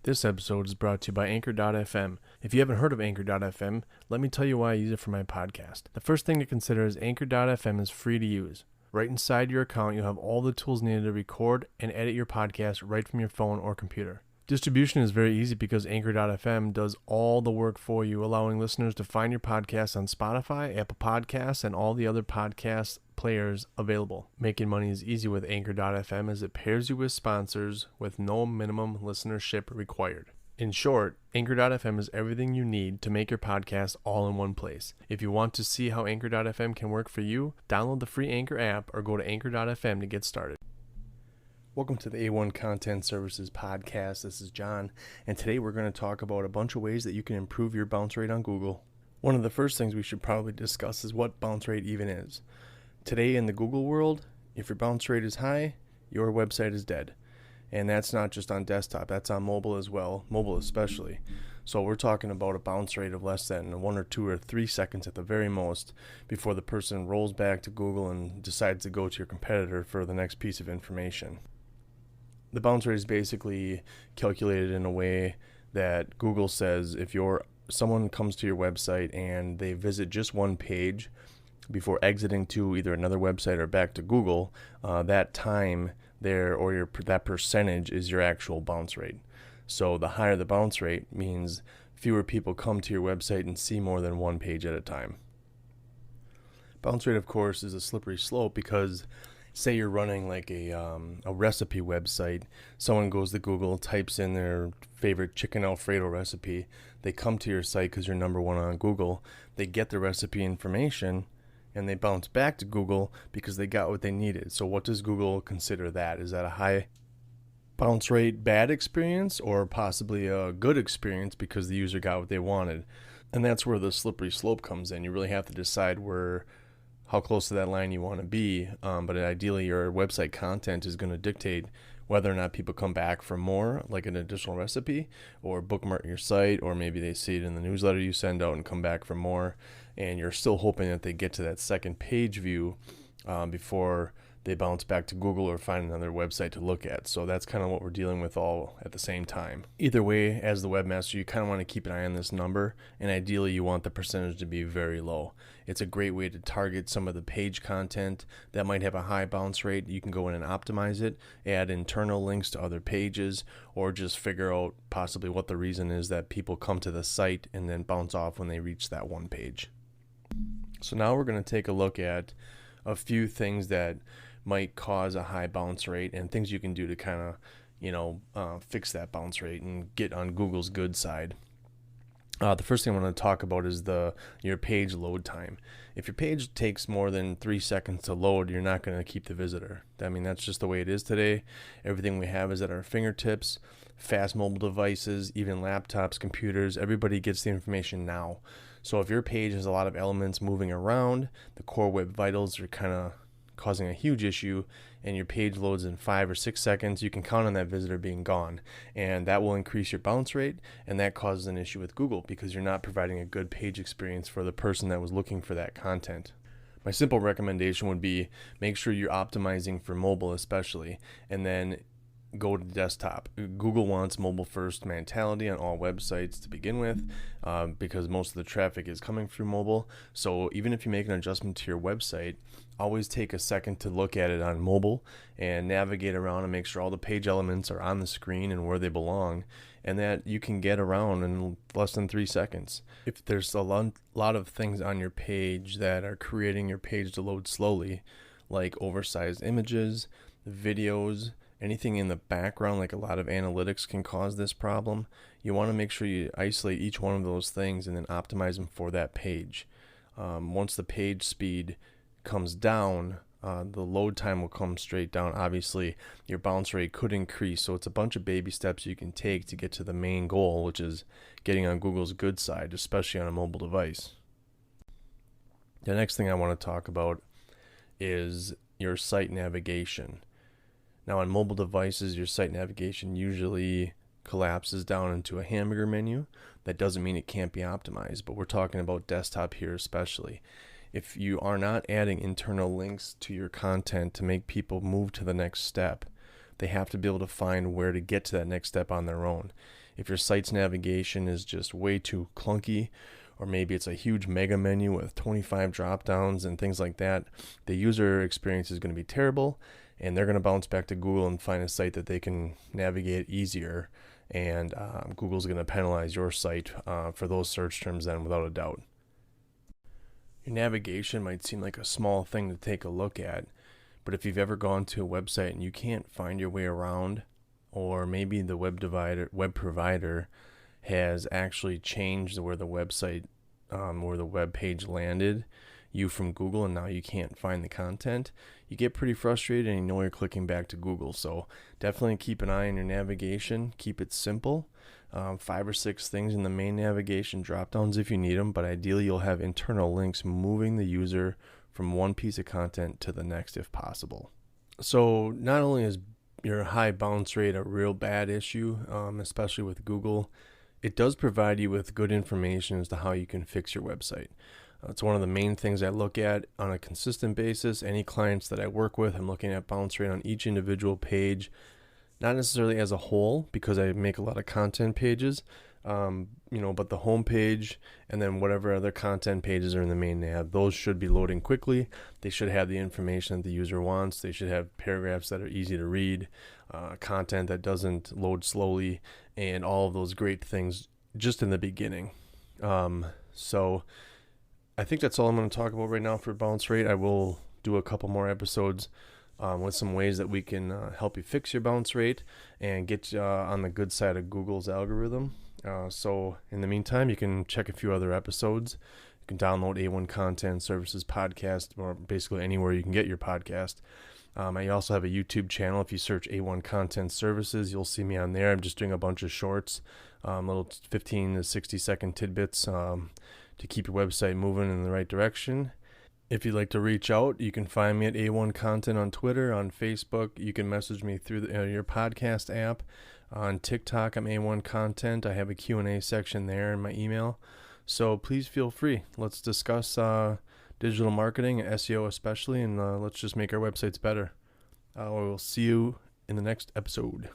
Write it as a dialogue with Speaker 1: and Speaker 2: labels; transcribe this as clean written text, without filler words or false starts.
Speaker 1: This episode is brought to you by Anchor.fm. If you haven't heard of Anchor.fm, let me tell you why I use it for my podcast. The first thing to consider is Anchor.fm is free to use. Right inside your account, you'll have all the tools needed to record and edit your podcast right from your phone or computer. Distribution is very easy because Anchor.fm does all the work for you, allowing listeners to find your podcast on Spotify, Apple Podcasts, and all the other podcast players available. Making money is easy with Anchor.fm as it pairs you with sponsors with no minimum listenership required. In short, Anchor.fm is everything you need to make your podcast all in one place. If you want to see how Anchor.fm can work for you, download the free Anchor app or go to Anchor.fm to get started. Welcome to the A1 Content Services Podcast. This is John, and today we're going to talk about a bunch of ways that you can improve your bounce rate on Google. One of the first things we should probably discuss is what bounce rate even is. Today in the Google world, if your bounce rate is high, your website is dead. And that's not just on desktop, that's on mobile as well, mobile especially. So we're talking about a bounce rate of less than 1 or 2 or 3 seconds at the very most before the person rolls back to Google and decides to go to your competitor for the next piece of information. The bounce rate is basically calculated in a way that Google says if someone comes to your website and they visit just one page before exiting to either another website or back to Google, that time there or that percentage is your actual bounce rate. So the higher the bounce rate means fewer people come to your website and see more than one page at a time. Bounce rate, of course, is a slippery slope because say you're running like a recipe website, someone goes to Google, types in their favorite chicken Alfredo recipe, they come to your site because you're number one on Google, they get the recipe information, and they bounce back to Google because they got what they needed. So what does Google consider that? Is that a high bounce rate bad experience or possibly a good experience because the user got what they wanted? And that's where the slippery slope comes in. You really have to decide how close to that line you want to be, but ideally your website content is going to dictate whether or not people come back for more, like an additional recipe, or bookmark your site, or maybe they see it in the newsletter you send out and come back for more, and you're still hoping that they get to that second page view before they bounce back to Google or find another website to look at. So that's kind of what we're dealing with all at the same time. Either way, as the webmaster, you kind of want to keep an eye on this number, and ideally you want the percentage to be very low. It's a great way to target some of the page content that might have a high bounce rate. You can go in and optimize it, add internal links to other pages, or just figure out possibly what the reason is that people come to the site and then bounce off when they reach that one page. So now we're going to take a look at a few things that might cause a high bounce rate and things you can do to kind of, fix that bounce rate and get on Google's good side. The first thing I want to talk about is your page load time. If your page takes more than 3 seconds to load, you're not going to keep the visitor. I mean, that's just the way it is today. Everything we have is at our fingertips, fast mobile devices, even laptops, computers, everybody gets the information now. So if your page has a lot of elements moving around, the core web vitals are kind of causing a huge issue, and your page loads in 5 or 6 seconds, you can count on that visitor being gone, and that will increase your bounce rate, and that causes an issue with Google because you're not providing a good page experience for the person that was looking for that content. My simple recommendation would be make sure you're optimizing for mobile especially, and then go to desktop. Google wants mobile first mentality on all websites to begin with because most of the traffic is coming through mobile. So even if you make an adjustment to your website, always take a second to look at it on mobile and navigate around and make sure all the page elements are on the screen and where they belong, and that you can get around in less than 3 seconds. If there's a lot of things on your page that are creating your page to load slowly, like oversized images, videos, anything in the background, like a lot of analytics can cause this problem, you want to make sure you isolate each one of those things and then optimize them for that page. Once the page speed comes down, the load time will come straight down. Obviously, your bounce rate could increase, so it's a bunch of baby steps you can take to get to the main goal, which is getting on Google's good side, especially on a mobile device. The next thing I want to talk about is your site navigation. Now on mobile devices, your site navigation usually collapses down into a hamburger menu. That doesn't mean it can't be optimized, but we're talking about desktop here especially. If you are not adding internal links to your content to make people move to the next step, they have to be able to find where to get to that next step on their own. If your site's navigation is just way too clunky, or maybe it's a huge mega menu with 25 drop downs and things like that, the user experience is going to be terrible, and they're going to bounce back to Google and find a site that they can navigate easier, and Google's going to penalize your site for those search terms then, without a doubt. Your navigation might seem like a small thing to take a look at, but if you've ever gone to a website and you can't find your way around, or maybe the web provider has actually changed where the website, where the web page landed you from Google, and now you can't find the content, you get pretty frustrated and you know you're clicking back to Google. So definitely keep an eye on your navigation. Keep it simple. 5 or 6 things in the main navigation drop downs if you need them, but ideally you'll have internal links moving the user from one piece of content to the next if possible. So not only is your high bounce rate a real bad issue, especially with Google, it does provide you with good information as to how you can fix your website. It's one of the main things I look at on a consistent basis. Any clients that I work with, I'm looking at bounce rate on each individual page, not necessarily as a whole because I make a lot of content pages, but the home page and then whatever other content pages are in the main nav, those should be loading quickly. They should have the information that the user wants. They should have paragraphs that are easy to read, content that doesn't load slowly, and all of those great things just in the beginning. So I think that's all I'm going to talk about right now for bounce rate. I will do a couple more episodes with some ways that we can help you fix your bounce rate and get you on the good side of Google's algorithm. So in the meantime, you can check a few other episodes. You can download A1 Content Services podcast, or basically anywhere you can get your podcast. I also have a YouTube channel. If you search A1 Content Services, you'll see me on there. I'm just doing a bunch of shorts, little 15 to 60 second tidbits to keep your website moving in the right direction. If you'd like to reach out, you can find me at A1 Content on Twitter, on Facebook. You can message me through your podcast app. On TikTok, I'm A1 Content. I have a Q&A section there in my email. So please feel free. Let's discuss digital marketing, SEO especially, and let's just make our websites better. We'll see you in the next episode.